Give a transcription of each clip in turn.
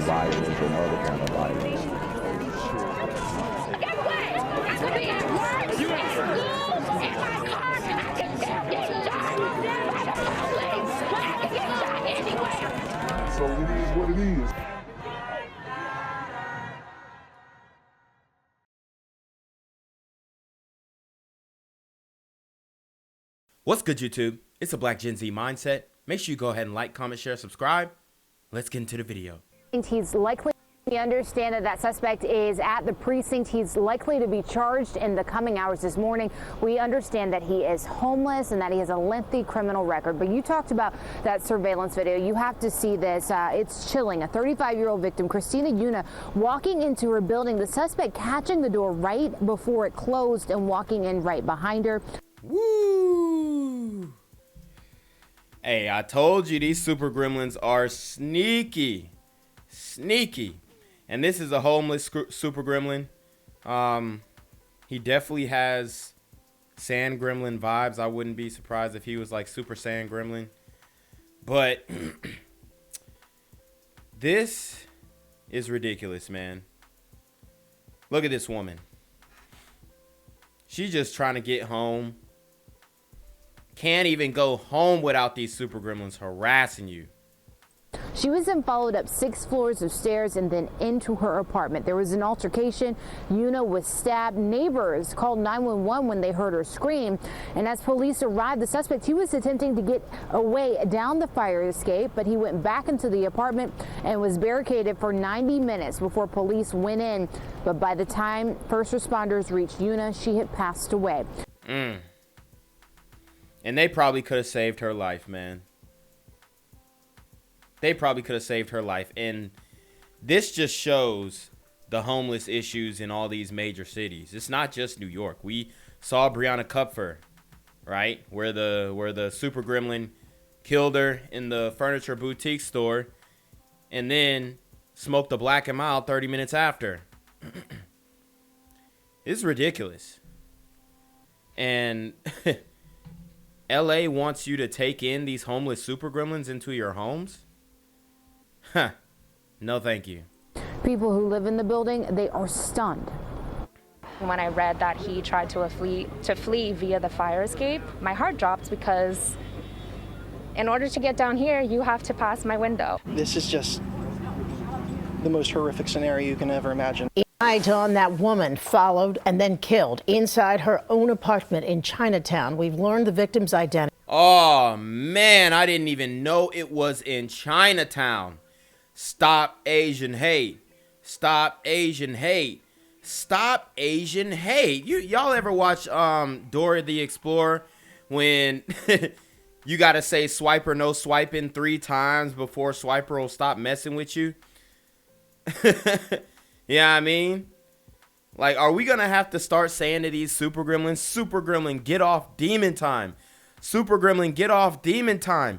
violence or no other kind of violence. Get away! I could be at work, at school, in my car, I can still get shot by the police, but I can get shot anywhere. So it is what it is. What's good, YouTube? It's a Black Gen Z Mindset. Make sure you go ahead and like, comment, share, subscribe. Let's get into the video. He's likely, we understand that suspect is at the precinct. He's likely to be charged in the coming hours this morning. We understand that he is homeless and that he has a lengthy criminal record. But you talked about that surveillance video. You have to see this. It's chilling. A 35-year-old victim, Christina Yuna, walking into her building. The suspect catching the door right before it closed and walking in right behind her. Woo! Hey, I told you these super gremlins are sneaky. Sneaky. And this is a homeless super gremlin. He definitely has sand gremlin vibes. I wouldn't be surprised if he was like super sand gremlin. But this is ridiculous, man. Look at this woman. She's just trying to get home. Can't even go home without these super gremlins harassing you. She was then followed up 6 floors of stairs and then into her apartment. There was an altercation. Yuna was stabbed. Neighbors called 911 when they heard her scream. And as police arrived, the suspect, he was attempting to get away down the fire escape, but he went back into the apartment and was barricaded for 90 minutes before police went in. But by the time first responders reached Yuna, she had passed away. And they probably could have saved her life, man. They probably could have saved her life. And this just shows the homeless issues in all these major cities. It's not just New York. We saw Brianna Kupfer, right? Where the super gremlin killed her in the furniture boutique store and then smoked a black and mild 30 minutes after. It's ridiculous. And LA wants you to take in these homeless super gremlins into your homes? Huh. No, thank you. People who live in the building, they are stunned. When I read that he tried to flee via the fire escape, my heart dropped because in order to get down here, you have to pass my window. This is just the most horrific scenario you can ever imagine. Night on that woman followed and then killed inside her own apartment in Chinatown. We've learned the victim's identity. Oh, man, I didn't even know it was in Chinatown. Stop Asian hate. Stop Asian hate. Stop Asian hate. Y'all ever watch Dora the Explorer when you got to say swipe or no swiping 3 times before Swiper will stop messing with you? Yeah, I mean, like, are we going to have to start saying to these super gremlins, super gremlin, get off demon time. Super gremlin, get off demon time.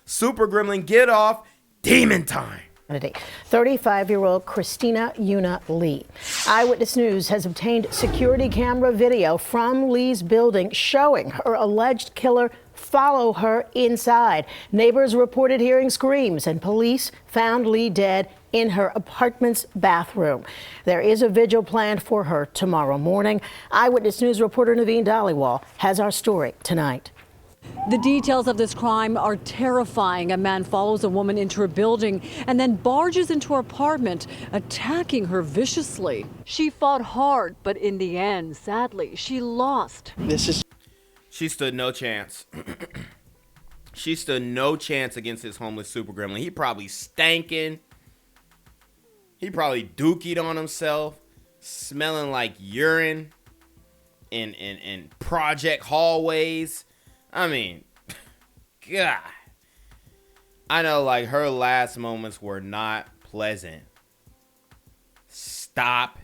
Super gremlin, get off demon time. 35-year-old Christina Yuna Lee. Eyewitness News has obtained security camera video from Lee's building showing her alleged killer follow her inside. Neighbors reported hearing screams and police found Lee dead in her apartment's bathroom. There is a vigil planned for her tomorrow morning. Eyewitness News reporter Naveen Dhaliwal has our story tonight. The details of this crime are terrifying. A man follows a woman into her building and then barges into her apartment, attacking her viciously. She fought hard, but in the end, sadly, she lost. She stood no chance. She stood no chance against this homeless super gremlin. He probably stankin'. He probably dookied on himself, smelling like urine in project hallways. I mean, God. I know, like, her last moments were not pleasant. Stop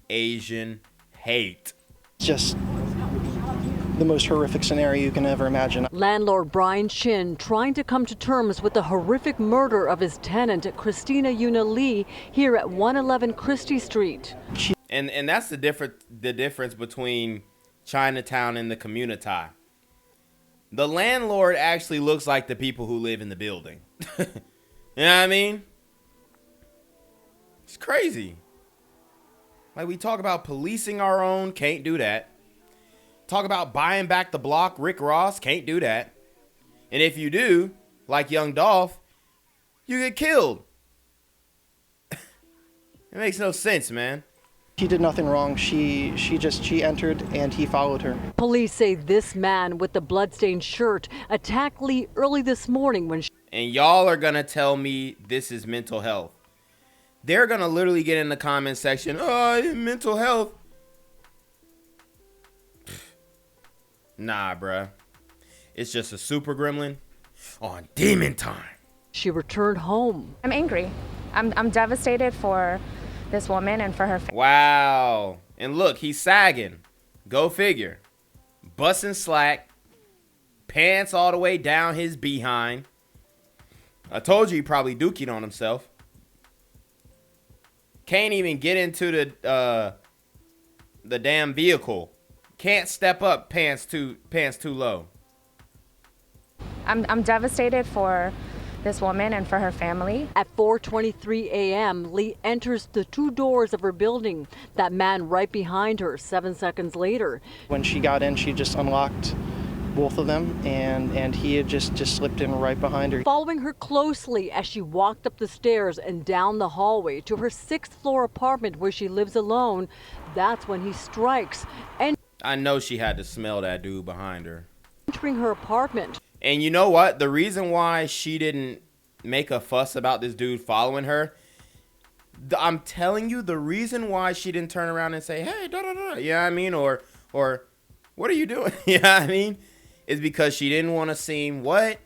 Asian hate. Just the most horrific scenario you can ever imagine. Landlord Brian Chin trying to come to terms with the horrific murder of his tenant, Christina Yuna Lee, here at 111 Christie Street. And that's the difference between Chinatown and the community. The landlord actually looks like the people who live in the building. You know what I mean? It's crazy. Like, we talk about policing our own, can't do that. Talk about buying back the block, Rick Ross, can't do that. And if you do, like Young Dolph, you get killed. It makes no sense, man. She did nothing wrong. She entered and he followed her. Police say this man with the bloodstained shirt attacked Lee early this morning when and y'all are gonna tell me this is mental health. They're gonna literally get in the comment section, oh, mental health. Nah, bruh. It's just a super gremlin on demon time. she returned home. I'm angry. I'm devastated for this woman and for her family. Wow. And look, he's sagging. Go figure. Busting slack. Pants all the way down his behind. I told you he probably dookied on himself. Can't even get into the damn vehicle. Can't step up, pants too low. I'm devastated for this woman and for her family. At 4:23 a.m., Lee enters the two doors of her building. That man right behind her 7 seconds later. When she got in, she just unlocked both of them, and he had just slipped in right behind her. Following her closely as she walked up the stairs and down the hallway to her 6th floor apartment where she lives alone, that's when he strikes. And I know she had to smell that dude behind her. Entering her apartment. And you know what? The reason why she didn't make a fuss about this dude following her, I'm telling you, the reason why she didn't turn around and say, hey, da-da-da, you know what I mean? Or what are you doing? You know what I mean? Is because she didn't want to seem what?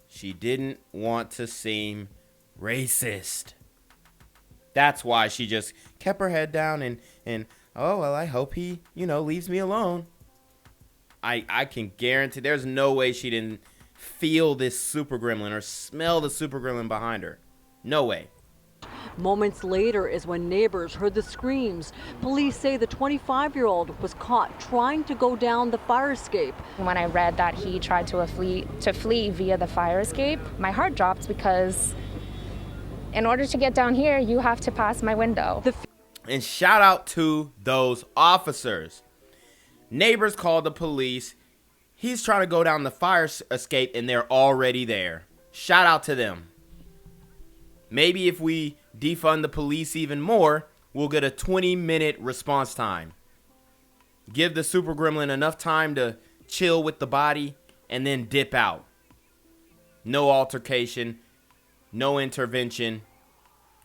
She didn't want to seem racist. That's why she just kept her head down and oh, well, I hope he, leaves me alone. I can guarantee there's no way she didn't feel this super gremlin or smell the super gremlin behind her. No way. Moments later is when neighbors heard the screams. Police say the 25-year-old was caught trying to go down the fire escape. When I read that he tried to flee via the fire escape, my heart dropped because in order to get down here, you have to pass my window. And shout out to those officers. Neighbors called the police. He's trying to go down the fire escape and they're already there. Shout out to them. Maybe if we defund the police even more, we'll get a 20-minute response time. Give the super gremlin enough time to chill with the body and then dip out. No altercation, no intervention.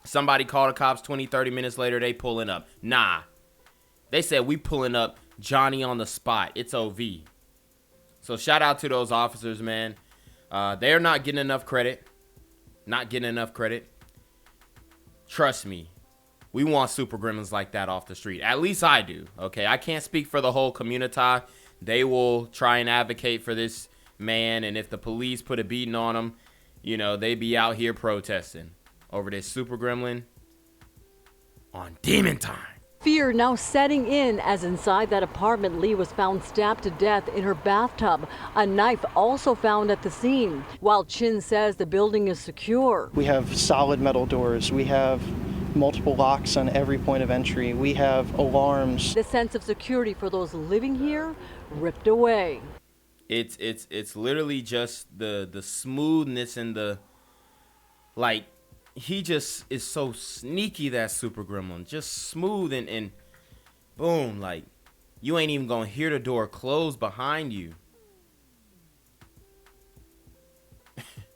Somebody called the cops 20, 30 minutes later, they pulling up. Nah. They said we pulling up Johnny on the spot. It's OV. So shout out to those officers, man. They're not getting enough credit. Not getting enough credit. Trust me. We want super gremlins like that off the street. At least I do. Okay, I can't speak for the whole community. They will try and advocate for this man. And if the police put a beating on him, they be out here protesting over this super gremlin on demon time. Fear now setting in as inside that apartment, Lee was found stabbed to death in her bathtub. A knife also found at the scene. While Chin says the building is secure. We have solid metal doors. We have multiple locks on every point of entry. We have alarms. The sense of security for those living here ripped away. It's literally just the smoothness and the he just is so sneaky, that super gremlin. Just smooth and boom, you ain't even gonna hear the door close behind you.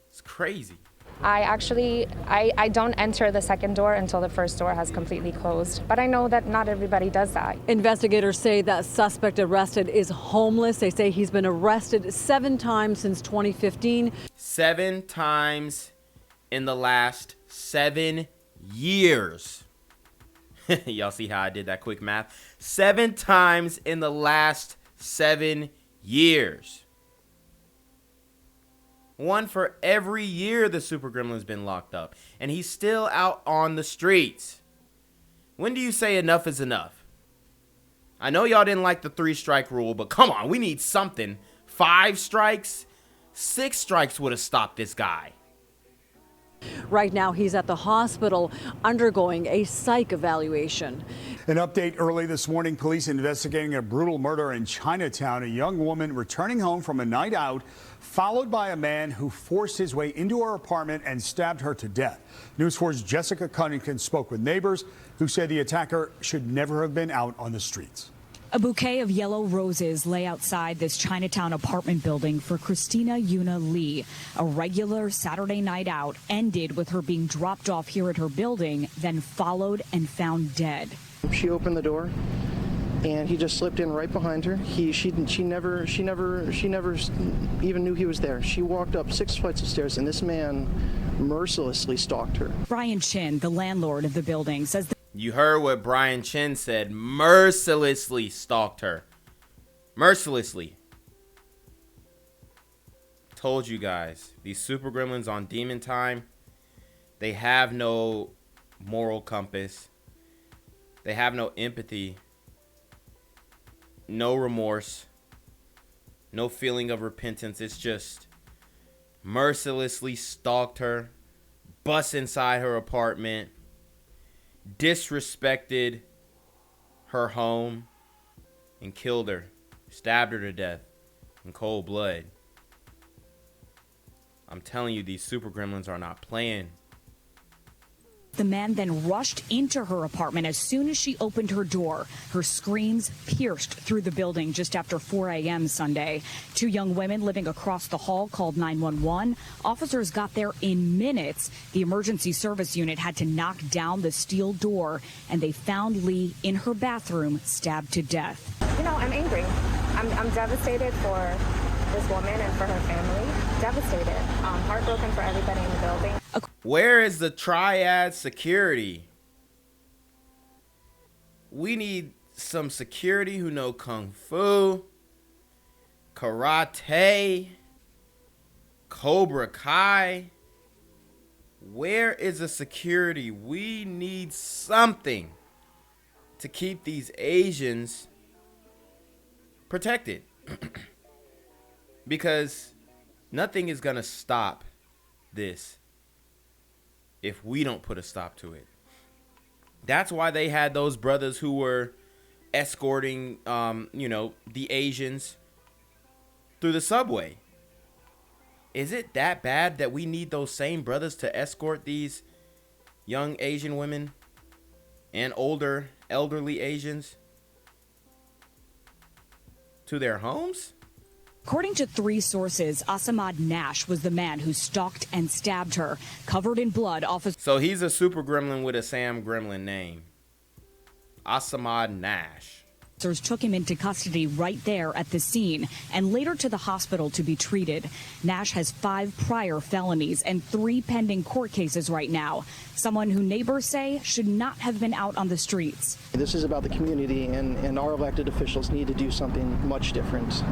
It's crazy. I don't enter the second door until the first door has completely closed. But I know that not everybody does that. Investigators say that suspect arrested is homeless. They say he's been arrested 7 times since 2015. 7 times in the last 7 years. Y'all see how I did that quick math? 7 times in the last 7 years. 1 for every year the super gremlin's been locked up. And he's still out on the streets. When do you say enough is enough? I know y'all didn't like the 3-strike rule, but come on, we need something. 5 strikes? 6 strikes would have stopped this guy. Right now, he's at the hospital undergoing a psych evaluation. An update early this morning, police investigating a brutal murder in Chinatown. A young woman returning home from a night out, followed by a man who forced his way into her apartment and stabbed her to death. News 4's Jessica Cunnington spoke with neighbors who say the attacker should never have been out on the streets. A bouquet of yellow roses lay outside this Chinatown apartment building for Christina Yuna Lee. A regular Saturday night out ended with her being dropped off here at her building, then followed and found dead. She opened the door, and he just slipped in right behind her. She never even knew he was there. She walked up 6 flights of stairs, and this man mercilessly stalked her. Brian Chin, the landlord of the building, says You heard what Brian Chin said. Mercilessly stalked her. Mercilessly. Told you guys. These super gremlins on Demon Time, they have no moral compass. They have no empathy. No remorse. No feeling of repentance. It's just mercilessly stalked her. Bust inside her apartment. Disrespected her home and killed her, stabbed her to death in cold blood. I'm telling you, these super gremlins are not playing. the man then rushed into her apartment as soon as she opened her door. Her screams pierced through the building just after 4 a.m. Sunday. 2 young women living across the hall called 911. Officers got there in minutes. The emergency service unit had to knock down the steel door, and they found Lee in her bathroom, stabbed to death. You know, I'm angry. I'm devastated for this woman and for her family. Devastated. Heartbroken for everybody in the building. Where is the triad security? We need some security who know kung fu, karate, Cobra Kai. Where is the security? We need something to keep these Asians protected. Because nothing is going to stop this if we don't put a stop to it. That's why they had those brothers who were escorting, the Asians through the subway. Is it that bad that we need those same brothers to escort these young Asian women and older, elderly Asians to their homes? According to 3 sources, Assamad Nash was the man who stalked and stabbed her. Covered in blood, So he's a super gremlin with a Sam Gremlin name. Assamad Nash. officers took him into custody right there at the scene and later to the hospital to be treated. Nash has 5 prior felonies and 3 pending court cases right now. Someone who neighbors say should not have been out on the streets. This is about the community, and our elected officials need to do something much different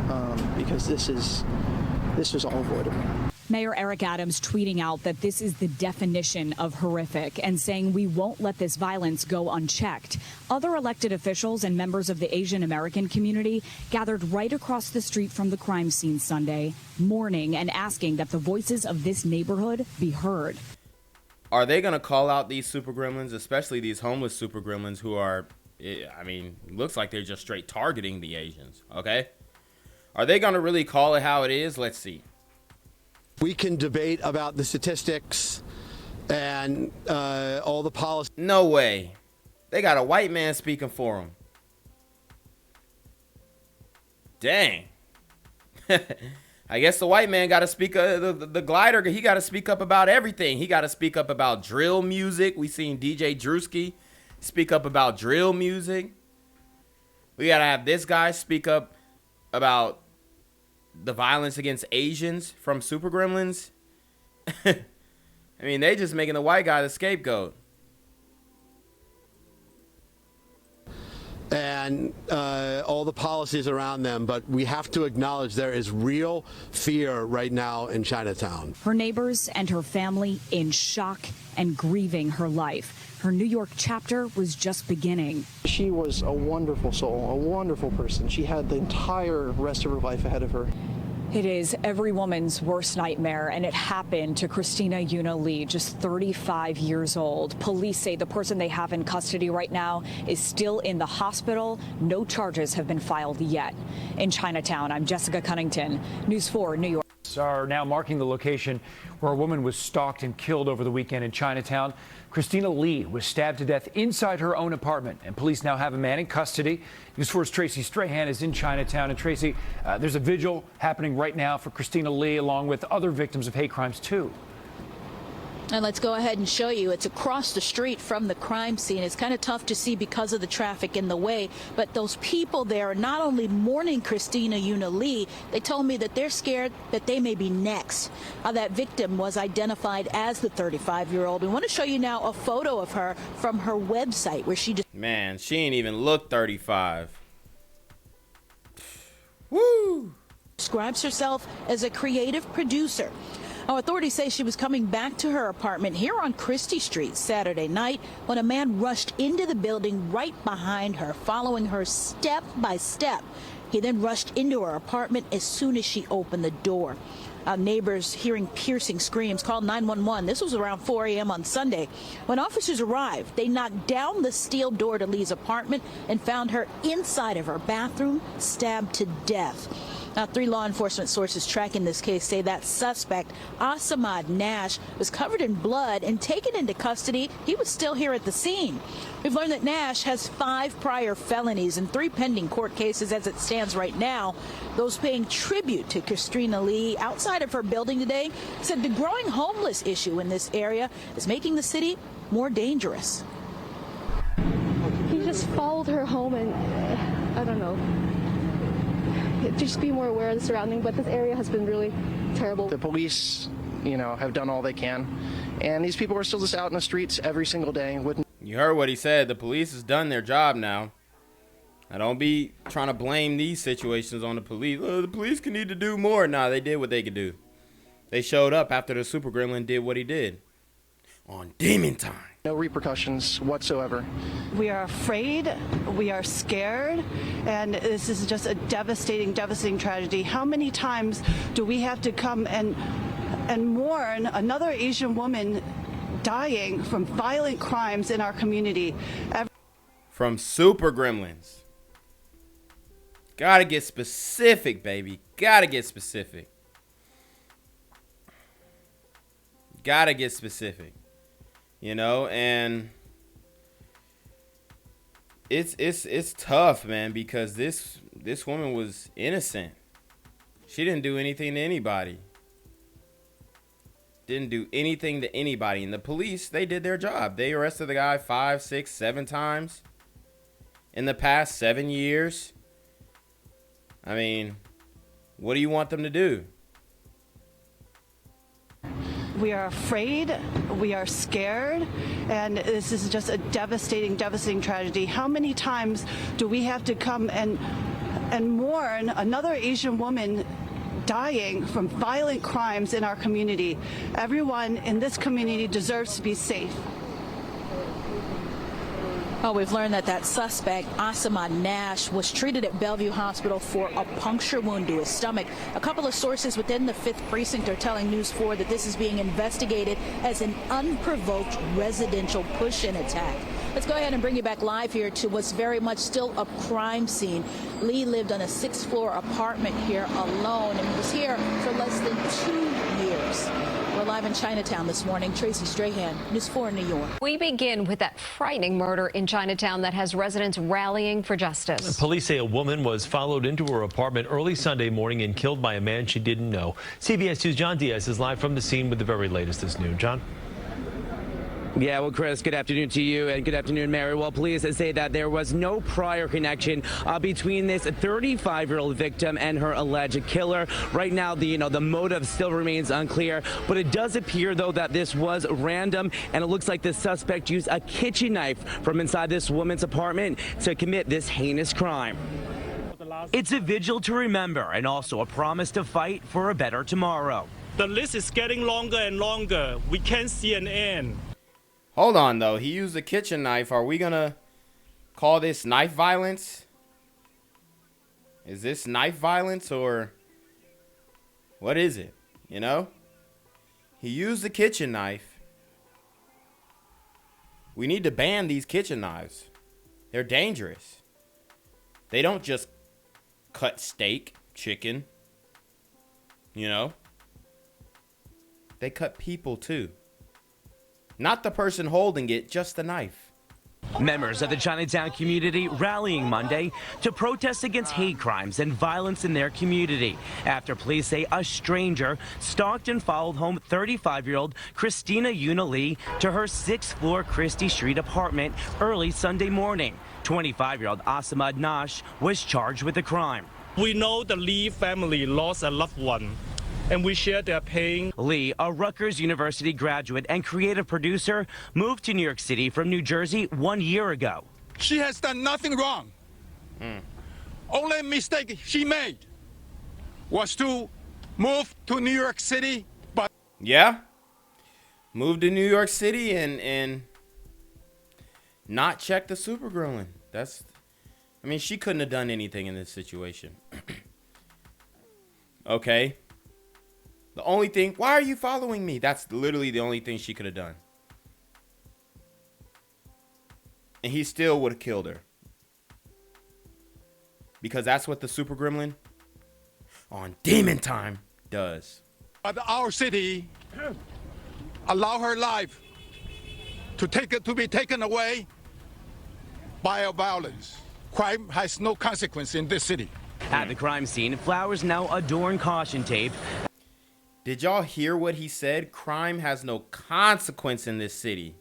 because this was unavoidable. Mayor Eric Adams tweeting out that this is the definition of horrific and saying we won't let this violence go unchecked. Other elected officials and members of the Asian American community gathered right across the street from the crime scene Sunday, mourning and asking that the voices of this neighborhood be heard. Are they going to call out these super gremlins, especially these homeless super gremlins who are, looks like they're just straight targeting the Asians, okay? Are they going to really call it how it is? Let's see. We can debate about the statistics and all the policy. No way. They got a white man speaking for them. Dang. I guess the white man got to speak, the glider, he got to speak up about everything. He got to speak up about drill music. We seen DJ Drewski speak up about drill music. We got to have this guy speak up about the violence against Asians from super gremlins. They just making the white guy the scapegoat. And all the policies around them, but we have to acknowledge there is real fear right now in Chinatown. Her neighbors and her family in shock and grieving her life. Her New York chapter was just beginning. She was a wonderful soul, a wonderful person. She had the entire rest of her life ahead of her. It is every woman's worst nightmare, and it happened to Christina Yuna Lee, just 35 years old. Police say the person they have in custody right now is still in the hospital. No charges have been filed yet. In Chinatown, I'm Jessica Cunnington, News 4, New York. Are now marking the location where a woman was stalked and killed over the weekend in Chinatown. Christina Lee was stabbed to death inside her own apartment, and police now have a man in custody. News 4's Tracy Strahan is in Chinatown. And Tracy, there's a vigil happening right now for Christina Lee, along with other victims of hate crimes, too. And let's go ahead and show you. It's across the street from the crime scene. It's kind of tough to see because of the traffic in the way. But those people there are not only mourning Christina Yuna Lee, they told me that they're scared that they may be next. That victim was identified as the 35-year-old. We want to show you now a photo of her from her website where she just... Man, she ain't even look 35. Woo! Describes herself as a creative producer. Now, authorities say she was coming back to her apartment here on Christie Street Saturday night when a man rushed into the building right behind her, following her step by step. He then rushed into her apartment as soon as she opened the door. Neighbors hearing piercing screams called 911. This was around 4 a.m. on Sunday. When officers arrived, they knocked down the steel door to Lee's apartment and found her inside of her bathroom, stabbed to death. Now, 3 law enforcement sources tracking this case say that suspect, Assamad Nash, was covered in blood and taken into custody. He was still here at the scene. We've learned that Nash has 5 prior felonies and 3 pending court cases as it stands right now. Those paying tribute to Christina Lee outside of her building today said the growing homeless issue in this area is making the city more dangerous. He just followed her home and, I don't know, just be more aware of the surrounding, but this area has been really terrible. The police, have done all they can, and these people are still just out in the streets every single day. You heard what he said. The police has done their job now. I don't be trying to blame these situations on the police. The police can need to do more. Nah, they did what they could do. They showed up after the Super Gremlin did what he did on Demon Time. No repercussions whatsoever. We are afraid, we are scared, and this is just a devastating tragedy. How many times do we have to come and mourn another Asian woman dying from violent crimes in our community? From Super Gremlins. Gotta get specific, baby. Gotta get specific. Gotta get specific. And it's tough, man, because this woman was innocent. She didn't do anything to anybody. Didn't do anything to anybody. And the police, they did their job. They arrested the guy 5, 6, 7 times in the past 7 years. I mean, what do you want them to do? We are afraid, we are scared, and this is just a devastating tragedy. How many times do we have to come and mourn another Asian woman dying from violent crimes in our community? Everyone in this community deserves to be safe. Well, we've learned that suspect, Assamad Nash, was treated at Bellevue Hospital for a puncture wound to his stomach. A couple of sources within the 5th Precinct are telling News 4 that this is being investigated as an unprovoked residential push-in attack. Let's go ahead and bring you back live here to what's very much still a crime scene. Lee lived on a 6th-floor apartment here alone and was here for less than 2 years. We're live in Chinatown this morning. Tracy Strahan, News 4 New York. We begin with that frightening murder in Chinatown that has residents rallying for justice. Police say a woman was followed into her apartment early Sunday morning and killed by a man she didn't know. CBS 2's John Diaz is live from the scene with the very latest this noon. John? Yeah, well, Chris, good afternoon to you and good afternoon, Mary. Well, police say that there was no prior connection between this 35-year-old victim and her alleged killer. Right now, the motive still remains unclear, but it does appear, though, that this was random, and it looks like the suspect used a kitchen knife from inside this woman's apartment to commit this heinous crime. It's a vigil to remember and also a promise to fight for a better tomorrow. The list is getting longer and longer. We can't see an end. Hold on, though. He used a kitchen knife. Are we going to call this knife violence? Is this knife violence, or What is it? You know? He used the kitchen knife. We need to ban these kitchen knives. They're dangerous. They don't just cut steak, chicken. You know? They cut people too. Not the person holding it, just the knife. Members of the Chinatown community rallying Monday to protest against hate crimes and violence in their community after police say a stranger stalked and followed home 35-year-old Christina Yuna Lee to her 6th-floor Christie Street apartment early Sunday morning. 25-year-old Assamad Nash was charged with the crime. We know the Lee family lost a loved one, and we share their pain. Lee, a Rutgers University graduate and creative producer, moved to New York City from New Jersey 1 year ago. She has done nothing wrong. Only mistake she made was to move to New York City. But yeah, moved to New York City and not check the Super Gremlin. I mean, she couldn't have done anything in this situation. Okay. The only thing, why are you following me? That's literally the only thing she could have done. And he still would have killed her. Because that's what the Super Gremlin on Demon Time does. But our city allow her life to be taken away by violence. Crime has no consequence in this city. At the crime scene, flowers now adorn caution tape. Did y'all hear what he said? Crime has no consequence in this city.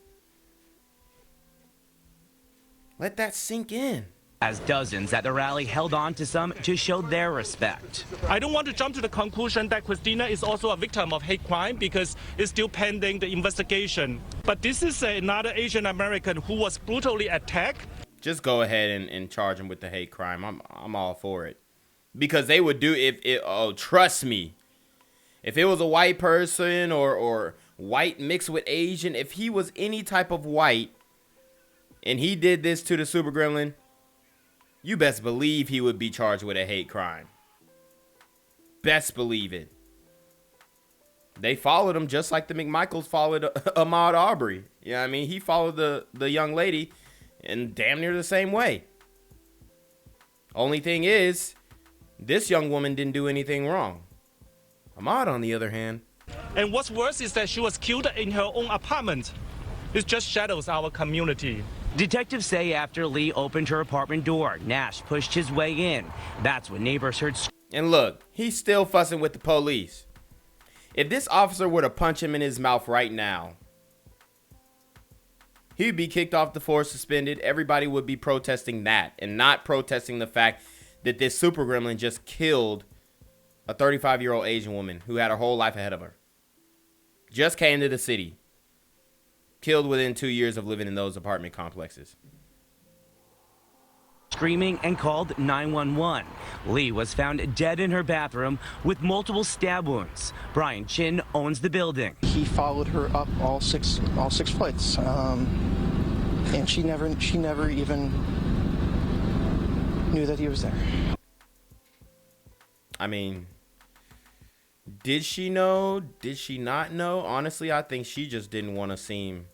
Let that sink in. As dozens at the rally held on to some to show their respect. I don't want to jump to the conclusion that Christina is also a victim of hate crime because it's still pending the investigation. But this is another Asian American who was brutally attacked. Just go ahead and charge him with the hate crime. I'm all for it. Because they would do oh, trust me. If it was a white person or white mixed with Asian, if he was any type of white and he did this to the Super Gremlin, you best believe he would be charged with a hate crime. Best believe it. They followed him just like the McMichaels followed Ahmaud Arbery. You know what I mean? He followed the young lady in damn near the same way. Only thing is, this young woman didn't do anything wrong. Ahmaud, on the other hand. And what's worse is that she was killed in her own apartment. It just shadows our community. Detectives say after Lee opened her apartment door, Nash pushed his way in. That's when neighbors heard. And look, he's still fussing with the police. If this officer were to punch him in his mouth right now, he'd be kicked off the force, suspended. Everybody would be protesting that and not protesting the fact that this Super Gremlin just killed a 35-year-old Asian woman who had her whole life ahead of her. Just came to the city. Killed within 2 years of living in those apartment complexes. Screaming and called 911. Lee was found dead in her bathroom with multiple stab wounds. Brian Chin owns the building. He followed her up all six flights, and she never even knew that he was there. I mean, did she know? Did she not know? Honestly, I think she just didn't want to seem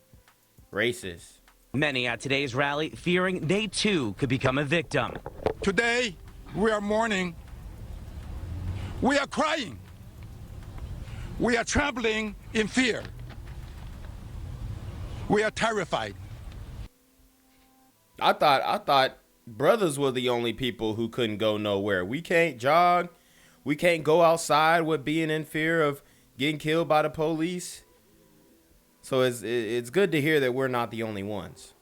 racist. Many at today's rally fearing they too could become a victim. Today, we are mourning. We are crying. We are trembling in fear. We are terrified. I thought brothers were the only people who couldn't go nowhere. We can't jog. We can't go outside with being in fear of getting killed by the police. So it's good to hear that we're not the only ones.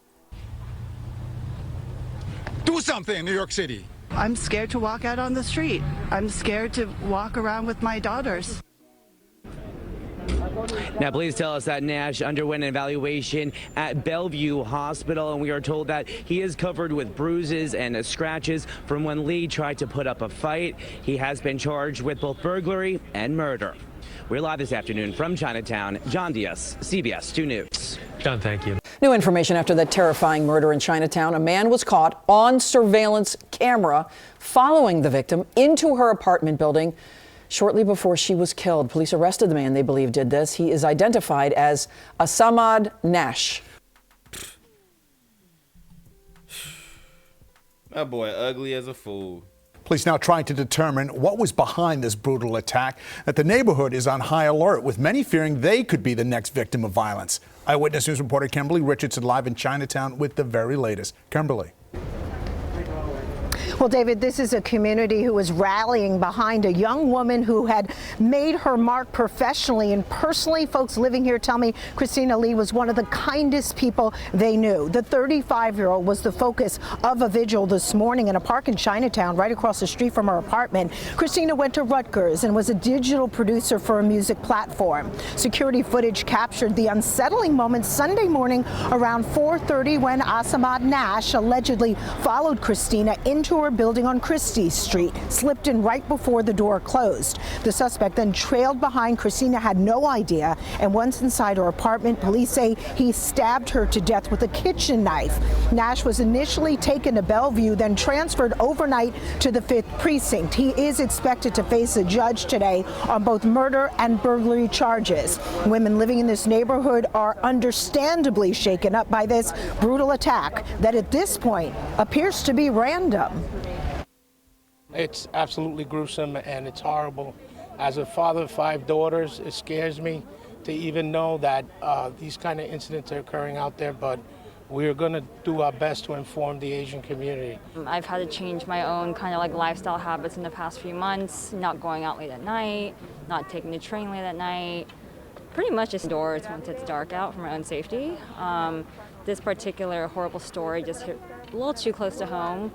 Do something in New York City. I'm scared to walk out on the street. I'm scared to walk around with my daughters. Now, police tell us that Nash underwent an evaluation at Bellevue Hospital, and we are told that he is covered with bruises and scratches from when Lee tried to put up a fight. He has been charged with both burglary and murder. We're live this afternoon from Chinatown. John Diaz, CBS 2 News. John, thank you. New information after the terrifying murder in Chinatown. A man was caught on surveillance camera following the victim into her apartment building shortly before she was killed. Police arrested the man they believe did this. He is identified as Assamad Nash. That boy ugly as a fool. Police now trying to determine what was behind this brutal attack. That the neighborhood is on high alert, with many fearing they could be the next victim of violence. Eyewitness News reporter Kimberly Richardson live in Chinatown with the very latest. Kimberly. Well, David, this is a community who is rallying behind a young woman who had made her mark professionally and personally. Folks living here tell me Christina Lee was one of the kindest people they knew. The 35-year-old was the focus of a vigil this morning in a park in Chinatown right across the street from her apartment. Christina went to Rutgers and was a digital producer for a music platform. Security footage captured the unsettling moments Sunday morning around 4:30 when Assamad Nash allegedly followed Christina into her building on Christie Street, slipped in right before the door closed. The suspect then trailed behind. Christina had no idea, and once inside her apartment, police say he stabbed her to death with a kitchen knife. Nash was initially taken to Bellevue, then transferred overnight to the 5th Precinct. He is expected to face a judge today on both murder and burglary charges. Women living in this neighborhood are understandably shaken up by this brutal attack that at this point appears to be random. It's absolutely gruesome and it's horrible. As a father of 5 daughters, it scares me to even know that these kind of incidents are occurring out there, but we're going to do our best to inform the Asian community. I've had to change my own kind of like lifestyle habits in the past few months, not going out late at night, not taking the train late at night, pretty much just indoors once it's dark out for my own safety. This particular horrible story just hit a little too close to home.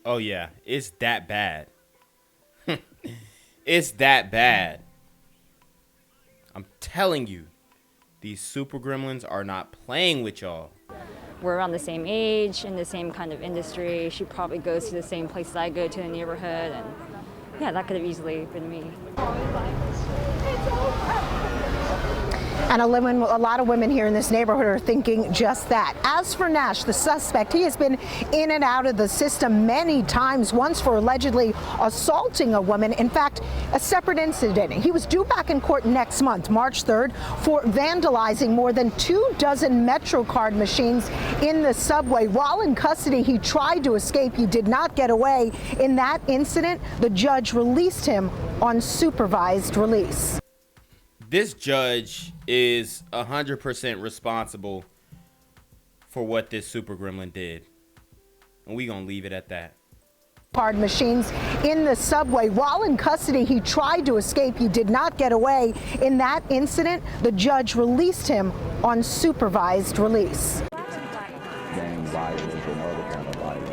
Oh yeah, it's that bad. It's that bad. I'm telling you, these super gremlins are not playing with y'all. We're around the same age, in the same kind of industry. She probably goes to the same places I go to in the neighborhood, and yeah, that could have easily been me. And a lot of women here in this neighborhood are thinking just that. As for Nash, the suspect, he has been in and out of the system many times, once for allegedly assaulting a woman. In fact, a separate incident. He was due back in court next month, March 3rd, for vandalizing more than 24 Metro card machines in the subway. While in custody, he tried to escape. He did not get away. In that incident, the judge released him on supervised release. This judge is 100% responsible for what this super gremlin did. And we gonna leave it at that. Card machines in the subway. While in custody, he tried to escape. He did not get away. In that incident, the judge released him on supervised release. Gang violence and other kind of violence.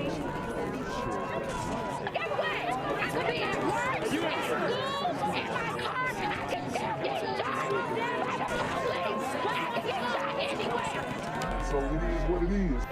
So it is what it is.